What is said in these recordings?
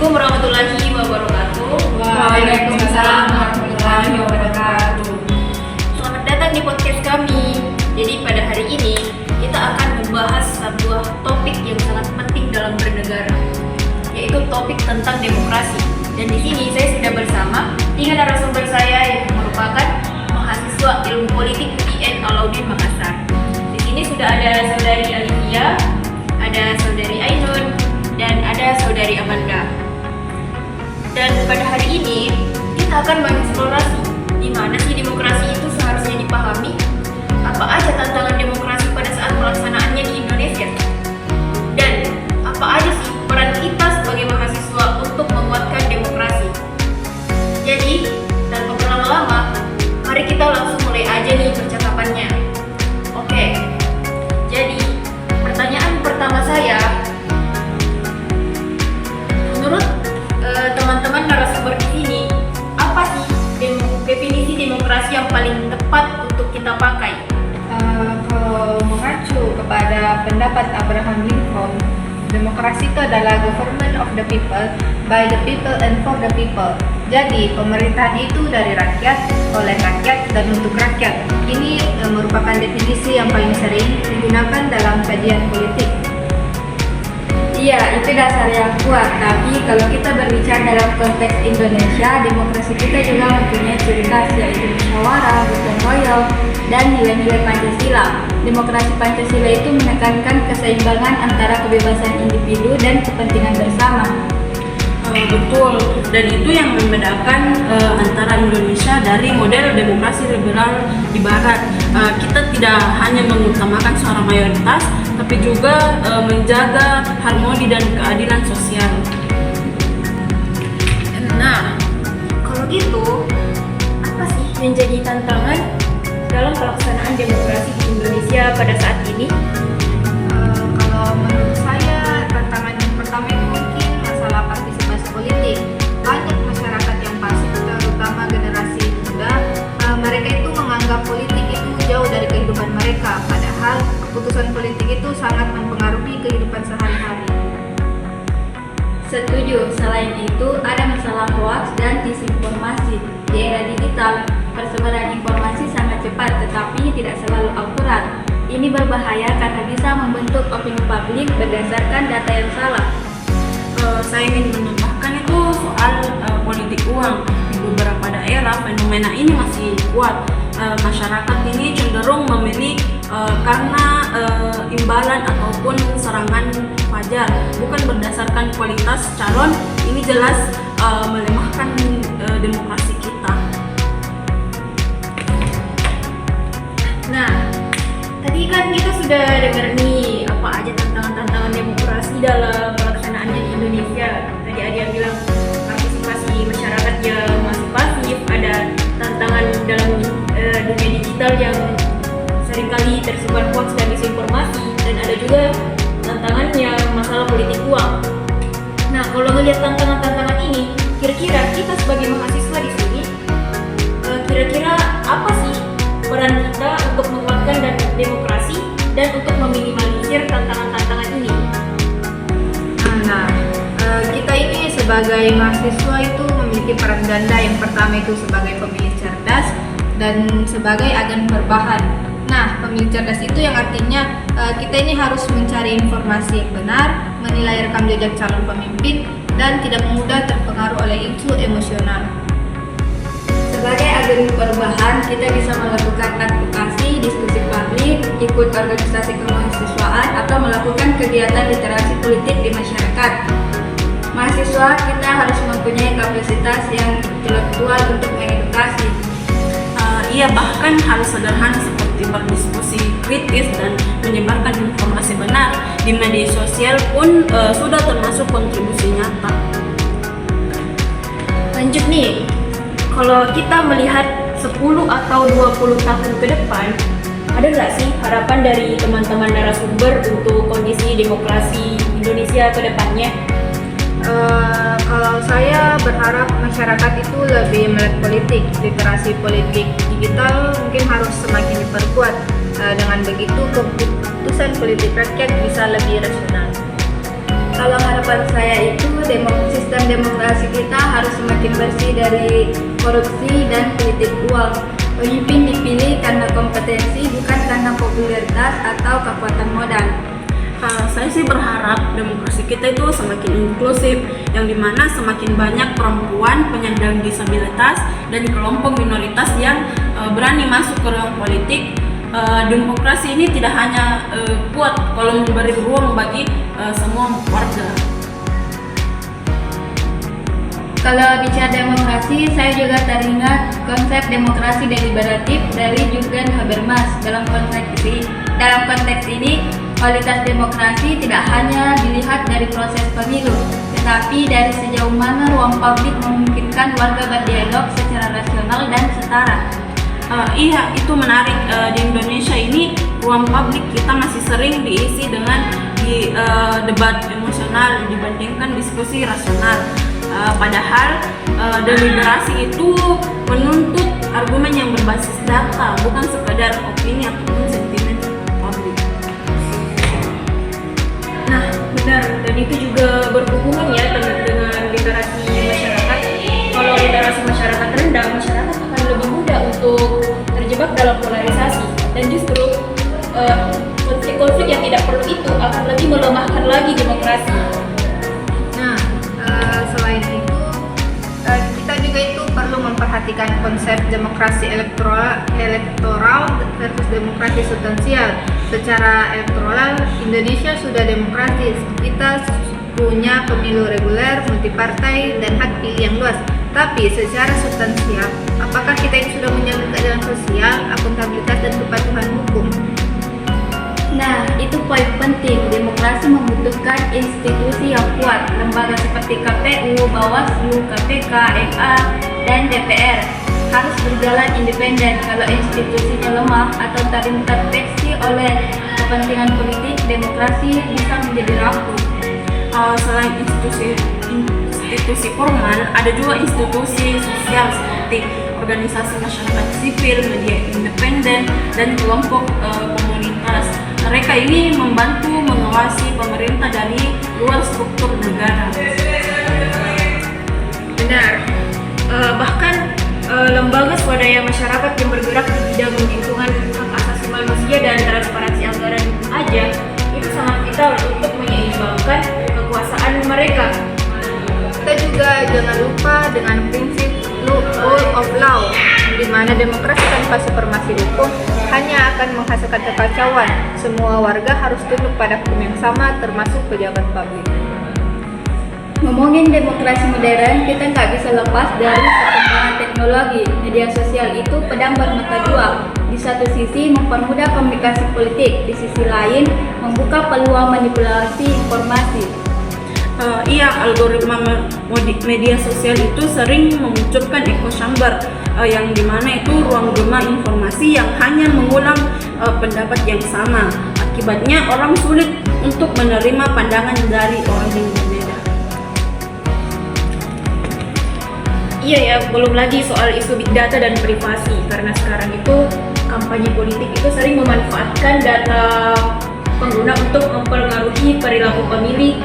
Assalamualaikum warahmatullahi wabarakatuh. Waalaikumsalam warahmatullahi wabarakatuh. Selamat datang di podcast kami. Jadi pada hari ini kita akan membahas sebuah topik yang sangat penting dalam bernegara, yaitu topik tentang demokrasi. Dan di sini saya sudah bersama 3 narasumber saya yang merupakan mahasiswa ilmu politik UIN Alauddin Makassar. Di sini sudah ada saudari Alivia, ada saudari Ainun, dan ada saudari Amanda. Dan pada hari ini kita akan mengeksplorasi di mana sih demokrasi itu seharusnya dipahami, apa aja tantangan demokrasi pada saat pelaksanaannya di Indonesia, dan apa aja sih peran kita sebagai mahasiswa untuk menguatkan demokrasi. Jadi tanpa berlama-lama, mari kita langsung mulai aja nih percakapannya. Oke, jadi pertanyaan pertama saya, menurut teman-teman narasumber di sini, apa sih definisi demokrasi yang paling tepat untuk kita pakai? Kalau mengacu kepada pendapat Abraham Lincoln, demokrasi itu adalah government of the people, by the people and for the people. Jadi pemerintahan itu dari rakyat, oleh rakyat, dan untuk rakyat. Ini merupakan definisi yang paling sering digunakan dalam kajian politik. Iya, itu dasar yang kuat. Tapi kalau kita berbicara dalam konteks Indonesia, demokrasi kita juga mempunyai ciri khas, yaitu musyawarah, gotong royong, dan nilai-nilai Pancasila. Demokrasi Pancasila itu menekankan keseimbangan antara kebebasan individu dan kepentingan bersama. Betul, dan itu yang membedakan antara Indonesia dari model demokrasi liberal di Barat. Kita tidak hanya mengutamakan suara mayoritas, tapi juga menjaga harmoni dan keadilan sosial. Nah, kalau gitu, apa sih yang jadi tantangan dalam pelaksanaan demokrasi di Indonesia pada saat ini? Kalau menurut saya, tantangan yang pertama itu mungkin masalah partisipasi politik. Banyak masyarakat yang pasif, terutama generasi muda, mereka itu menganggap politik itu jauh dari kehidupan mereka, padahal keputusan politik itu sangat mempengaruhi kehidupan sehari-hari. Setuju. Selain itu, ada masalah hoaks dan disinformasi. Di era digital, persebaran informasi sangat cepat, tetapi tidak selalu akurat. Ini berbahaya karena bisa membentuk opini publik berdasarkan data yang salah. Saya ingin menambahkan itu soal politik uang. Di beberapa daerah fenomena ini masih kuat. Masyarakat ini cenderung memilih karena imbalan ataupun serangan fajar, bukan berdasarkan kualitas calon. Ini jelas melemahkan demokrasi kita. Nah, tadi kan kita sudah dengar nih apa aja tantangan-tantangan demokrasi dalam pelaksanaannya di Indonesia. Tadi ada yang bilang partisipasi masyarakat yang masih pasif, ada tantangan dalam dunia digital yang seringkali tersebar hoax dan disinformasi, dan ada juga tantangan yang masalah politik uang. Nah, kalau melihat tantangan-tantangan ini, kira-kira kita sebagai mahasiswa di sini, kira-kira apa sih peran kita untuk menguatkan dan demokrasi dan untuk meminimalisir tantangan-tantangan ini? Nah, kita ini sebagai mahasiswa itu memiliki peran ganda. Yang pertama itu sebagai pemilih cerdas dan sebagai agen perubahan. Nah, pemilih cerdas itu yang artinya kita ini harus mencari informasi yang benar, menilai rekam jejak calon pemimpin, dan tidak mudah terpengaruh oleh isu emosional. Sebagai agen perubahan, kita bisa melakukan advokasi, diskusi publik, ikut organisasi kemahasiswaan, atau melakukan kegiatan literasi politik di masyarakat. Mahasiswa kita harus mempunyai kapasitas yang intelektual untuk mengedukasi. Ia bahkan hal sederhana seperti berdiskusi kritis dan menyebarkan informasi benar di media sosial pun sudah termasuk kontribusi nyata. Lanjut nih, kalau kita melihat 10 atau 20 tahun ke depan, ada nggak sih harapan dari teman-teman narasumber untuk kondisi demokrasi Indonesia ke depannya? Kalau saya berharap masyarakat itu lebih melek politik, literasi politik digital mungkin harus semakin diperkuat. Dengan begitu keputusan politik rakyat bisa lebih rasional. Kalau harapan saya itu sistem demokrasi kita harus semakin bersih dari korupsi dan politik uang. Pemimpin dipilih karena kompetensi, bukan karena popularitas atau kekuatan modal. Saya sih berharap demokrasi kita itu semakin inklusif, yang dimana semakin banyak perempuan, penyandang disabilitas, dan kelompok minoritas yang berani masuk ke ruang politik. Demokrasi ini tidak hanya kuat kalau memberi ruang bagi semua warga. Kalau bicara demokrasi, saya juga teringat konsep demokrasi deliberatif dari Jürgen Habermas. Dalam konteks ini, kualitas demokrasi tidak hanya dilihat dari proses pemilu, tetapi dari sejauh mana ruang publik memungkinkan warga berdialog secara rasional dan setara. Iya, itu menarik. Di Indonesia ini ruang publik kita masih sering diisi dengan debat emosional dibandingkan diskusi rasional. Padahal deliberasi itu menuntut argumen yang berbasis data, bukan sekadar opini ataupun sentimen publik. Nah, benar, dan itu juga berhubungan ya dengan literasi masyarakat. Kalau literasi masyarakat rendah, masyarakat akan lebih mudah untuk terjebak dalam polarisasi, dan justru konflik-konflik yang tidak perlu itu akan lebih melemahkan lagi demokrasi. Nah, selain itu, kita juga itu perlu memperhatikan konsep demokrasi elektoral versus demokrasi substansial. Secara elektoral, Indonesia sudah demokratis. Kita punya pemilu reguler, multipartai, dan hak pilih yang luas. Tapi secara substansial, apakah kita ini sudah menjamin keadilan sosial, akuntabilitas, dan kepatuhan hukum? Nah, itu poin penting. Demokrasi membutuhkan institusi yang kuat. Lembaga seperti KPU, Bawaslu, KPK, MA, dan DPR harus berjalan independen. Kalau institusinya lemah atau terintervensi oleh kepentingan politik, demokrasi bisa menjadi rapuh. Selain institusi formal, ada juga institusi sosial seperti organisasi masyarakat sipil, media independen, dan kelompok komunitas. Mereka ini membantu mengawasi pemerintah dari luar struktur negara. Benar. Bahkan lembaga swadaya masyarakat yang bergerak di bidang lingkungan hak asasi manusia dan transparansi anggaran aja itu sangat vital untuk menyeimbangkan kekuasaan mereka. Kita juga jangan lupa dengan prinsip rule of law, di mana demokrasi tanpa supremasi hukum hanya akan menghasilkan kekacauan. Semua warga harus tunduk pada hukum yang sama, termasuk pejabat publik. Ngomongin demokrasi modern, kita nggak bisa lepas dari perkembangan teknologi. Media sosial itu pedang bermata dua. Di satu sisi mempermudah komunikasi politik, di sisi lain membuka peluang manipulasi informasi. Iya, algoritma media sosial itu sering memunculkan echo chamber, yang dimana itu ruang gema informasi yang hanya mengulang pendapat yang sama. Akibatnya orang sulit untuk menerima pandangan dari orang yang berbeda. Iya ya, belum lagi soal isu big data dan privasi, karena sekarang itu kampanye politik itu sering memanfaatkan data pengguna untuk mempengaruhi perilaku pemilih.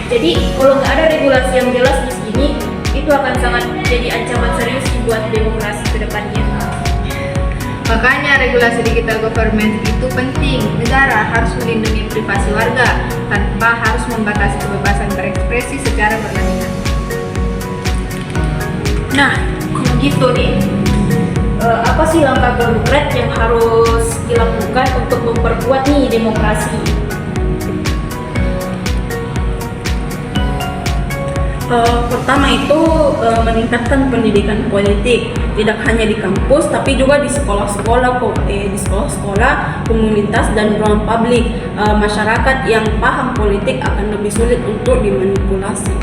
Jadi kalau nggak ada regulasi yang jelas di sini, itu akan sangat jadi ancaman serius buat demokrasi ke depannya. Makanya regulasi digital government itu penting. Negara harus melindungi privasi warga tanpa harus membatasi kebebasan berekspresi secara berlebihan. Nah, kalau gitu nih, apa sih langkah konkret yang harus dilakukan untuk memperkuat nih demokrasi? Pertama itu meningkatkan pendidikan politik, tidak hanya di kampus tapi juga di sekolah-sekolah, komunitas dan ruang publik. Masyarakat yang paham politik akan lebih sulit untuk dimanipulasi.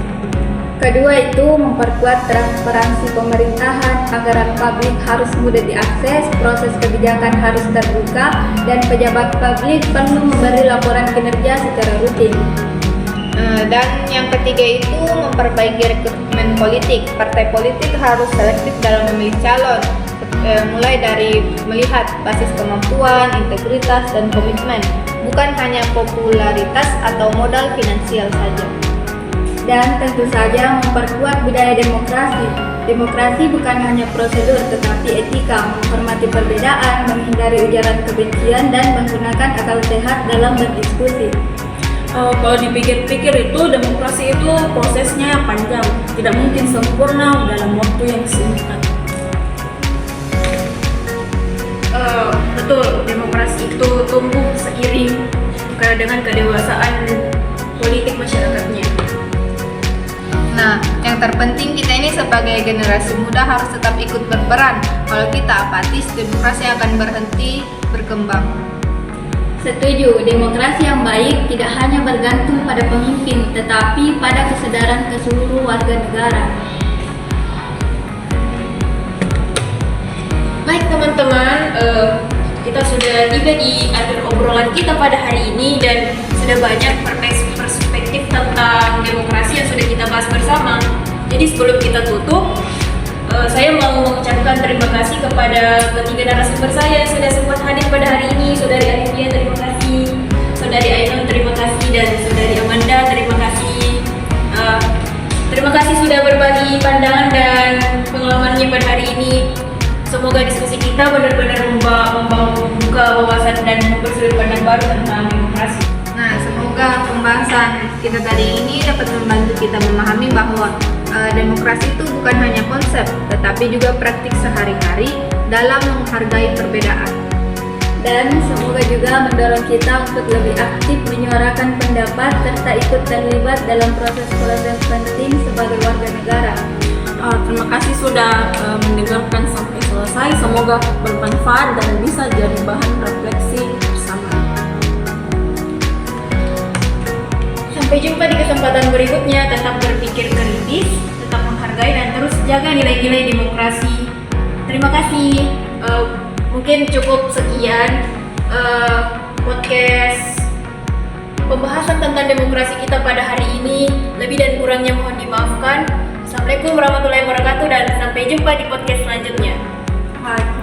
Kedua itu memperkuat transparansi pemerintahan, anggaran publik harus mudah diakses, proses kebijakan harus terbuka, dan pejabat publik perlu memberi laporan kinerja secara rutin. Dan yang ketiga itu memperbaiki rekrutmen politik. Partai politik harus selektif dalam memilih calon, mulai dari melihat basis kemampuan, integritas, dan komitmen, bukan hanya popularitas atau modal finansial saja. dan tentu saja memperkuat budaya demokrasi. Demokrasi bukan hanya prosedur tetapi etika, menghormati perbedaan, menghindari ujaran kebencian, dan menggunakan akal sehat dalam berdiskusi. Kalau dipikir-pikir itu demokrasi itu prosesnya panjang, tidak mungkin sempurna dalam waktu yang singkat. Betul, demokrasi itu tumbuh seiring dengan kedewasaan politik masyarakatnya. Nah, yang terpenting kita ini sebagai generasi muda harus tetap ikut berperan. Kalau kita apatis, demokrasi akan berhenti berkembang. Setuju, demokrasi yang baik tidak hanya bergantung pada pemimpin, tetapi pada kesadaran keseluruh warga negara. Baik teman-teman, kita sudah tiba di akhir obrolan kita pada hari ini dan sudah banyak perspektif tentang demokrasi yang sudah kita bahas bersama. Jadi sebelum kita tutup, saya mau mengucapkan terima kasih kepada ketiga narasumber saya yang sudah sempat hadir pada hari ini. Saudari Alivia, terima kasih. Saudari Ainun, terima kasih. Dan Saudari Amanda, terima kasih. Terima kasih sudah berbagi pandangan dan pengalamannya pada hari ini. Semoga diskusi kita benar-benar membuka wawasan dan mempersulit pandang baru tentang demokrasi. Nah, semoga pembahasan kita tadi ini dapat membantu kita memahami bahwa demokrasi itu bukan hanya konsep, tetapi juga praktik sehari-hari dalam menghargai perbedaan. Dan semoga juga mendorong kita untuk lebih aktif menyuarakan pendapat serta ikut terlibat dalam proses-proses penting sebagai warga negara. Terima kasih sudah mendengarkan sampai selesai. Semoga bermanfaat dan bisa jadi bahan refleksi bersama. Sampai jumpa di kesempatan berikutnya. Tetap berpikir kritis, tetap menghargai dan terus jaga nilai-nilai demokrasi. Terima kasih. Mungkin cukup sekian podcast pembahasan tentang demokrasi kita pada hari ini. Lebih dan kurangnya mohon dimaafkan. Assalamualaikum warahmatullahi wabarakatuh dan sampai jumpa di podcast selanjutnya. Bye.